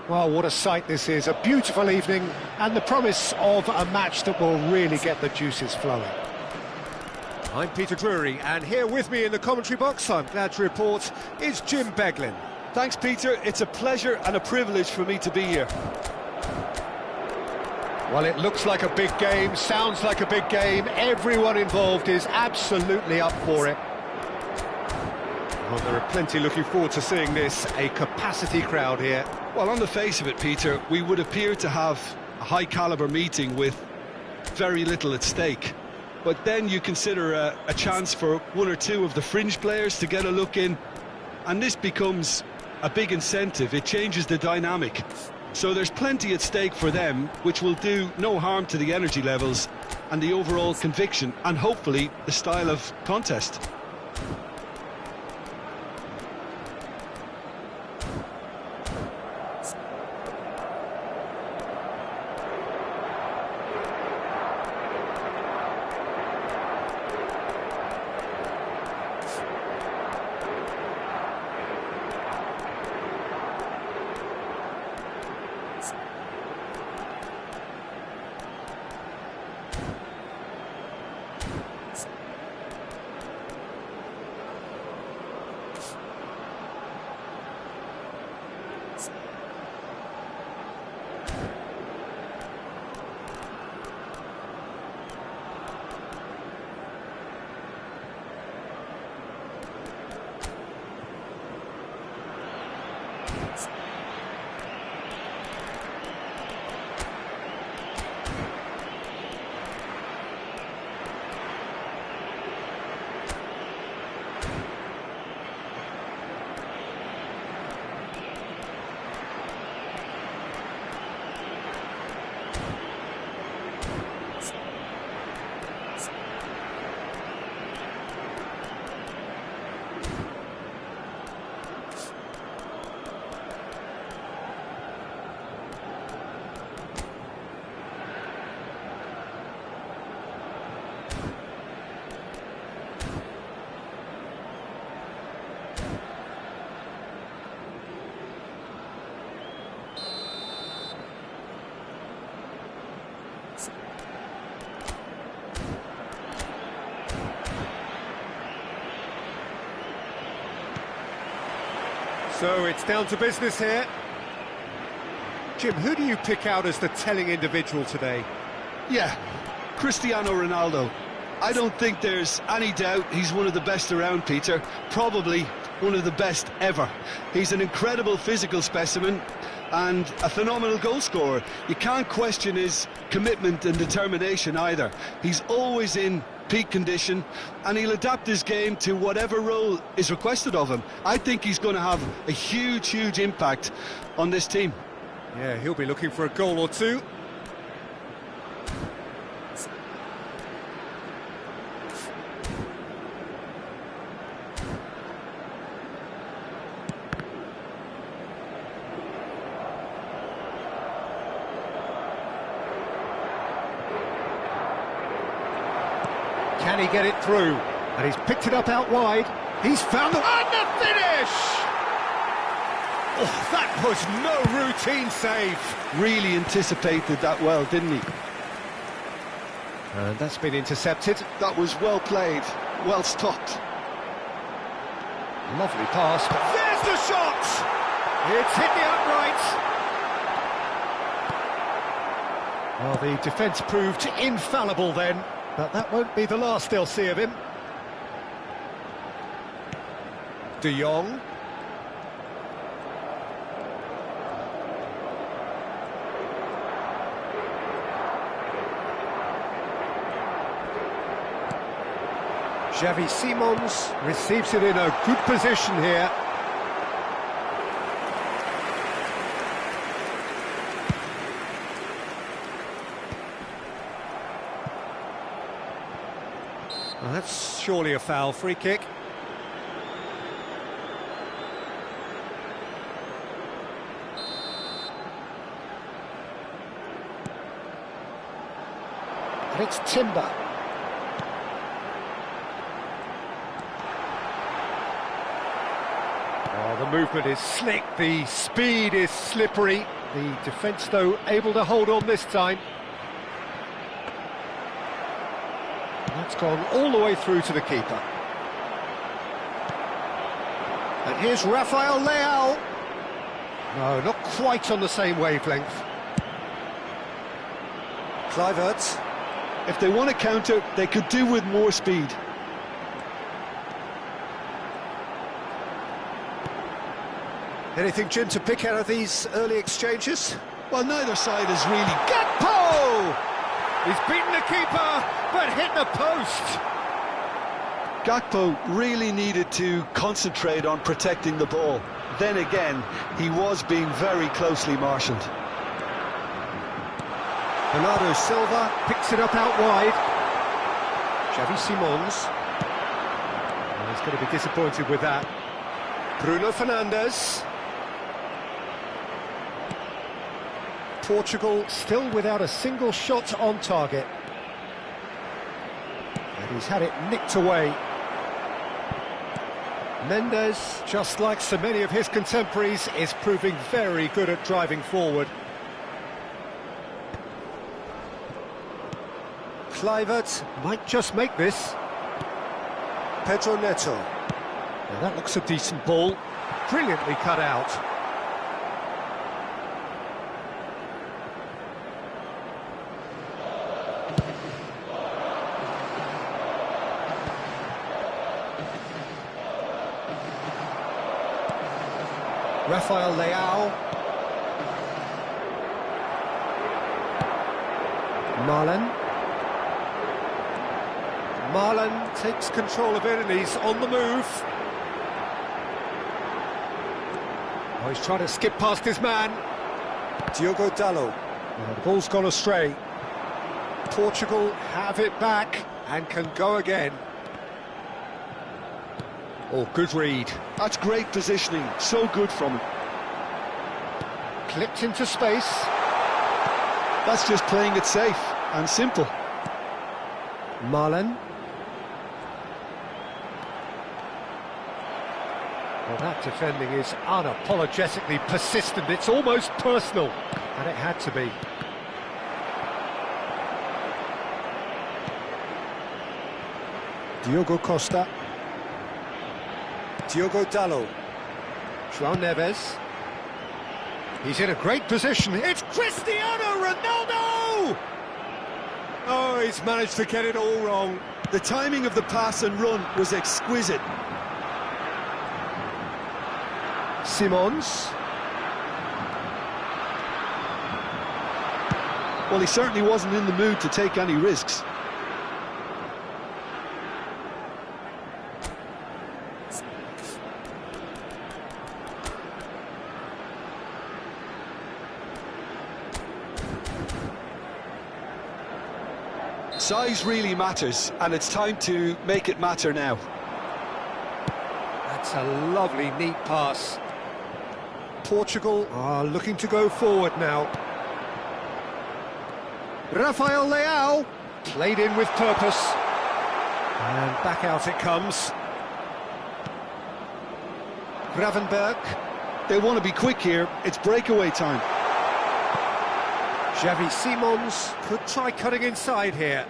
Well, what a sight this is. A beautiful evening and the promise of a match that will really get the juices flowing. I'm Peter Drury, and here with me in the commentary box, I'm glad to report, is Jim Beglin. Thanks, Peter. It's a pleasure and a privilege for me to be here. Well, it looks like a big game, sounds like a big game. Everyone involved is absolutely up for it. Well, there are plenty looking forward to seeing this. A capacity crowd here. Well, on the face of it, Peter, we would appear to have a high-caliber meeting with very little at stake. But then you consider a chance for one or two of the fringe players to get a look in, and this becomes a big incentive. It changes the dynamic. So there's plenty at stake for them, which will do no harm to the energy levels and the overall conviction, and hopefully the style of contest. So it's down to business here. Jim, who do you pick out as the telling individual today? Yeah, Cristiano Ronaldo. I don't think there's any doubt he's one of the best around, Peter. Probably one of the best ever. He's an incredible physical specimen and a phenomenal goal scorer. You can't question his commitment and determination either. He's always in peak condition, and he'll adapt his game to whatever role is requested of him. I think he's going to have a huge impact on this team. Yeah, he'll be looking for a goal or two. Can he get it through? And he's picked it up out wide. He's found the... And the finish! Oh, that was no routine save. Really anticipated that well, didn't he? And that's been intercepted. That was well played, well stopped. Lovely pass. There's the shot! It's hit the upright. Well, the defence proved infallible then. But that won't be the last they'll see of him. De Jong. Xavi Simons receives it in a good position here. Well, that's surely a foul. Free kick. And it's Timber. Oh, the movement is slick, the speed is slippery. The defence, though, able to hold on this time. That's gone all the way through to the keeper. And here's Rafael Leao. No, not quite on the same wavelength. Kluivert. If they want to counter, they could do with more speed. Anything, Jim, to pick out of these early exchanges? Well, neither side is really... Gakpo! He's beaten the keeper, but hit the post. Gakpo really needed to concentrate on protecting the ball. Then again, he was being very closely marshalled. Bernardo Silva picks it up out wide. Xavi Simons. Well, he's going to be disappointed with that. Bruno Fernandes. Portugal still without a single shot on target. And he's had it nicked away. Mendes, just like so many of his contemporaries, is proving very good at driving forward. Kluivert might just make this. Pedro Neto. Now that looks a decent ball. Brilliantly cut out. Rafael Leao. Marlon takes control of it and he's on the move. Oh, he's trying to skip past his man. Diogo Dalot. Oh, the ball's gone astray. Portugal have it back and can go again. Oh, good read. That's great positioning, so good from him. Clipped into space. That's just playing it safe and simple. Marlon. Well, that defending is unapologetically persistent. It's almost personal, and it had to be. Diogo Costa. Diogo Dalot. João Neves. He's in a great position. It's Cristiano Ronaldo! Oh, he's managed to get it all wrong. The timing of the pass and run was exquisite. Simons. Well, he certainly wasn't in the mood to take any risks. Size really matters, and it's time to make it matter now. That's a lovely, neat pass. Portugal are looking to go forward now. Rafael Leao, played in with purpose. And back out it comes. Gravenberg. They want to be quick here, it's breakaway time. Xavi Simons could try cutting inside here.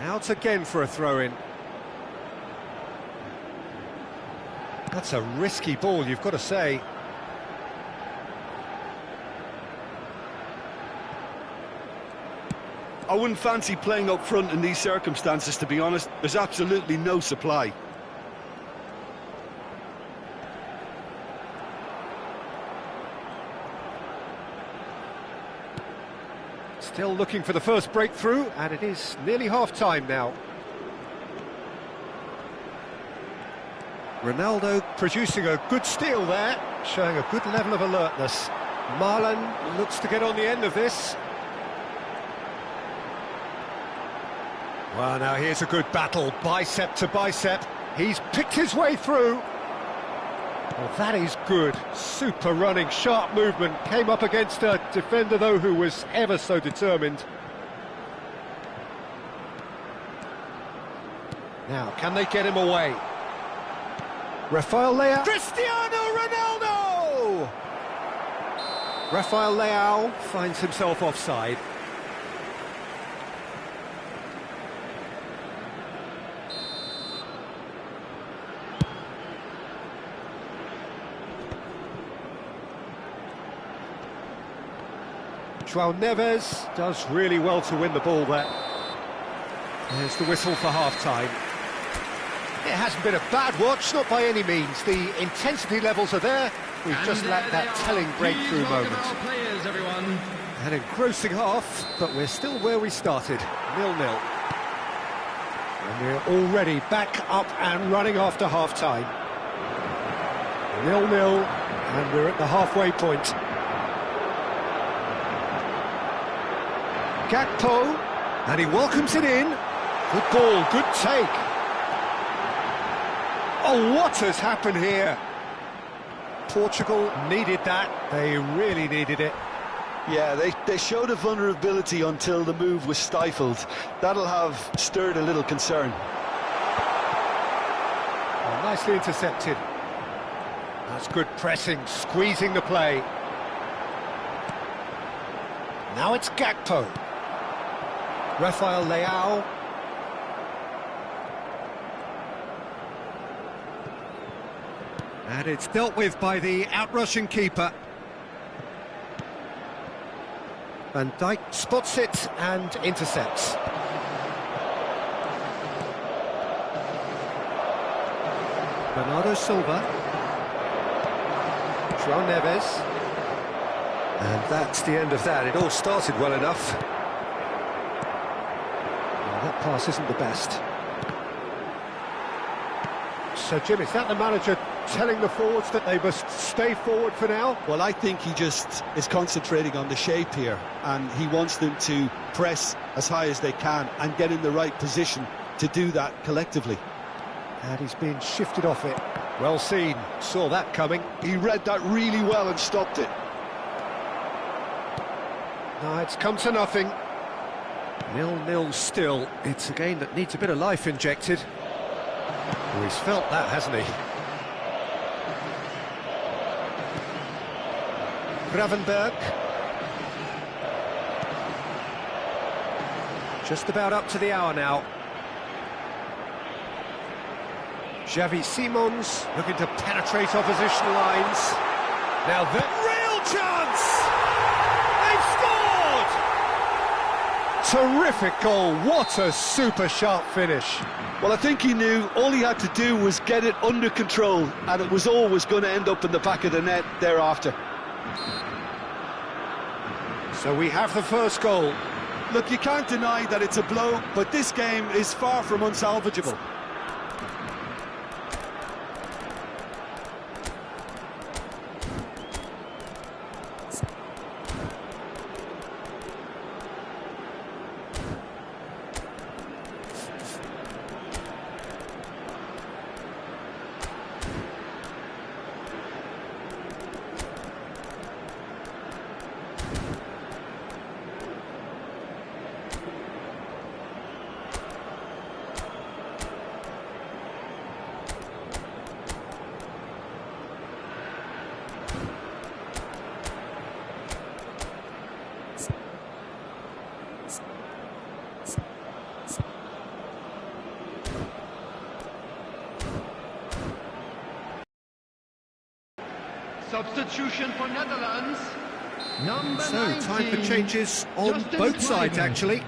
Out again for a throw-in. That's a risky ball, you've got to say. I wouldn't fancy playing up front in these circumstances, to be honest. There's absolutely no supply. Still looking for the first breakthrough, and it is nearly half-time now. Ronaldo producing a good steal there, showing a good level of alertness. Marlon looks to get on the end of this. Well, now here's a good battle, bicep to bicep. He's picked his way through. Well, that is good. Super running, sharp movement. Came up against a defender, though, who was ever so determined. Now, can they get him away? Rafael Leao. Cristiano Ronaldo! Rafael Leao finds himself offside. João Neves does really well to win the ball there. There's the whistle for half-time. It hasn't been a bad watch, not by any means. The intensity levels are there. We've just lacked that telling breakthrough moment. An engrossing half, but we're still where we started, 0-0. And we're already back up and running after half-time. 0-0, and we're at the halfway point. Gakpo, and he welcomes it in. Good ball, good take. Oh, what has happened here? Portugal needed that. They really needed it. Yeah, they showed a vulnerability until the move was stifled. That'll have stirred a little concern. Oh, nicely intercepted. That's good pressing, squeezing the play. Now it's Gakpo. Rafael Leao. And it's dealt with by the outrushing keeper. Van Dijk spots it and intercepts. Bernardo Silva. João Neves. And that's the end of that. It all started well enough. That pass isn't the best. So, Jim, is that the manager telling the forwards that they must stay forward for now? Well, I think he just is concentrating on the shape here, and he wants them to press as high as they can and get in the right position to do that collectively. And he's been shifted off it. Well seen, saw that coming. He read that really well and stopped it. No, it's come to nothing. 0-0 still. It's a game that needs a bit of life injected. Well, he's felt that, hasn't he? Gravenberg. Just about up to the hour now. Xavi Simons looking to penetrate opposition lines. Now the real chance! They've scored! Terrific goal, what a super sharp finish. Well, I think he knew all he had to do was get it under control, and it was always going to end up in the back of the net thereafter. So we have the first goal. Look, you can't deny that it's a blow, but this game is far from unsalvageable. Substitution for Netherlands. So, time for changes on both sides, actually.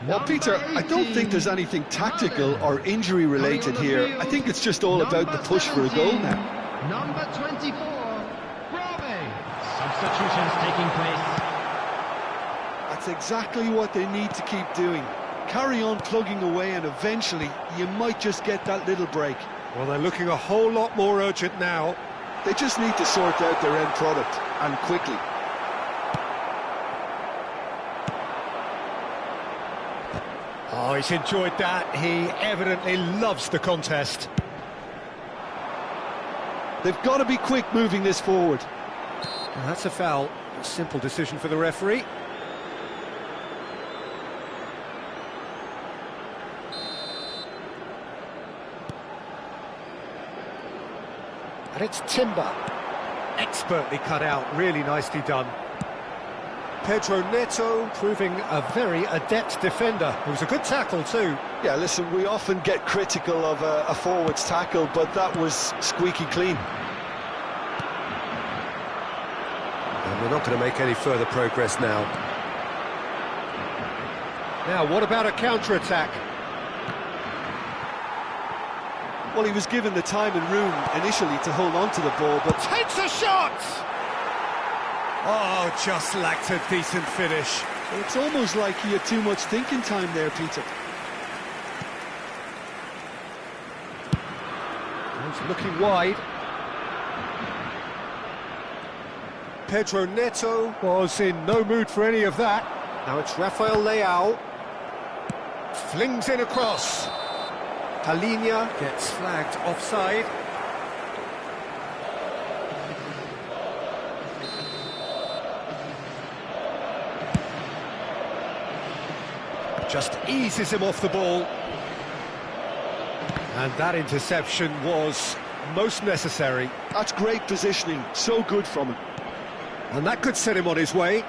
Well, Peter, I don't think there's anything tactical or injury-related here. I think it's just all about the push for a goal now. Number 24, Brave. Substitutions taking place. That's exactly what they need to keep doing. Carry on plugging away, and eventually you might just get that little break. Well, they're looking a whole lot more urgent now. They just need to sort out their end product, and quickly. Oh, he's enjoyed that. He evidently loves the contest. They've got to be quick moving this forward. Well, that's a foul. A simple decision for the referee. And it's Timber. Expertly cut out, really nicely done. Pedro Neto proving a very adept defender. It was a good tackle too. Yeah, listen, we often get critical of a forward's tackle, but that was squeaky clean. And we're not going to make any further progress now. Now, what about a counter-attack? Well, he was given the time and room initially to hold on to the ball, but Takes a shot! Oh, just lacked a decent finish. it's almost like he had too much thinking time there, Peter. He's looking wide. Pedro Neto was in no mood for any of that. Now it's Rafael Leao. Flings in across. Palhinha gets flagged offside. Just eases him off the ball. And that interception was most necessary. That's great positioning, so good from him. And that could set him on his way.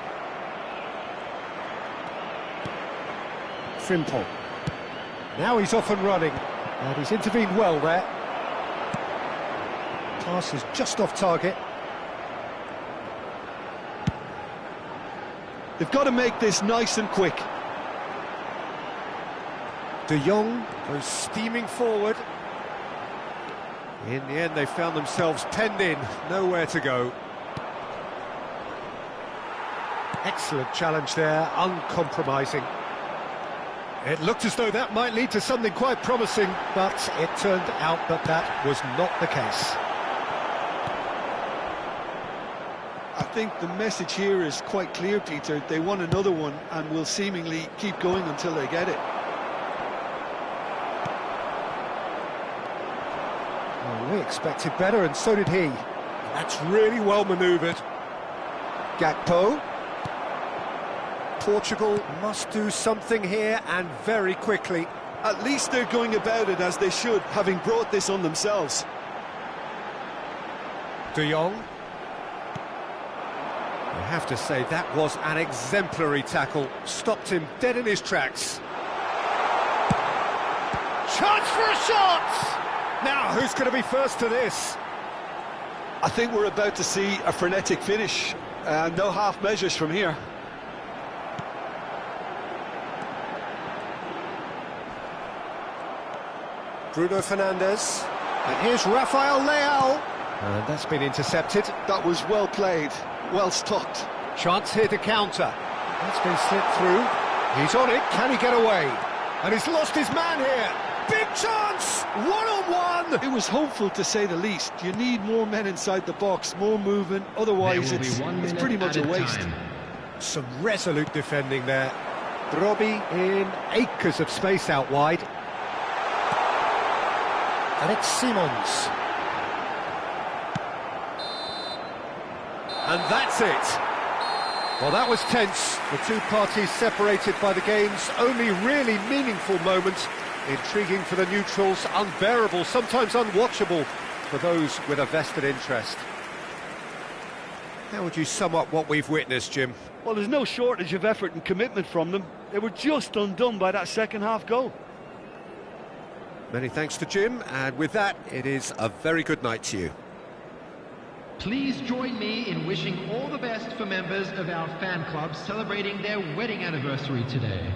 Frimpong. Now he's off and running. And he's intervened well there. Pass is just off target. They've got to make this nice and quick. De Jong goes steaming forward. In the end, they found themselves penned in, nowhere to go. Excellent challenge there, uncompromising. It looked as though that might lead to something quite promising, but it turned out that that was not the case. I think the message here is quite clear, Peter. They want another one and will seemingly keep going until they get it. Well, we expected better, and so did he. That's really well manoeuvred. Gakpo. Portugal must do something here, and very quickly. At least they're going about it as they should, having brought this on themselves. De Jong. I have to say, that was an exemplary tackle. Stopped him dead in his tracks. Chance for a shot! Now, who's going to be first to this? I think we're about to see a frenetic finish. No half measures from here. Bruno Fernandes. And here's Rafael Leao. And that's been intercepted. That was well played, well stopped. Chance here to counter. That's been slipped through. He's on it. Can he get away? And he's lost his man here. Big chance! One-on-one! It was hopeful, to say the least. You need more men inside the box, more movement. Otherwise, it's pretty much a waste. Some resolute defending there. Robbie in acres of space out wide. And it's Simons. And that's it. Well, that was tense. The two parties separated by the game's only really meaningful moment. Intriguing for the neutrals, unbearable, sometimes unwatchable for those with a vested interest. How would you sum up what we've witnessed, Jim? Well, there's no shortage of effort and commitment from them. They were just undone by that second-half goal. Many thanks to Jim, and with that, it is a very good night to you. Please join me in wishing all the best for members of our fan club celebrating their wedding anniversary today.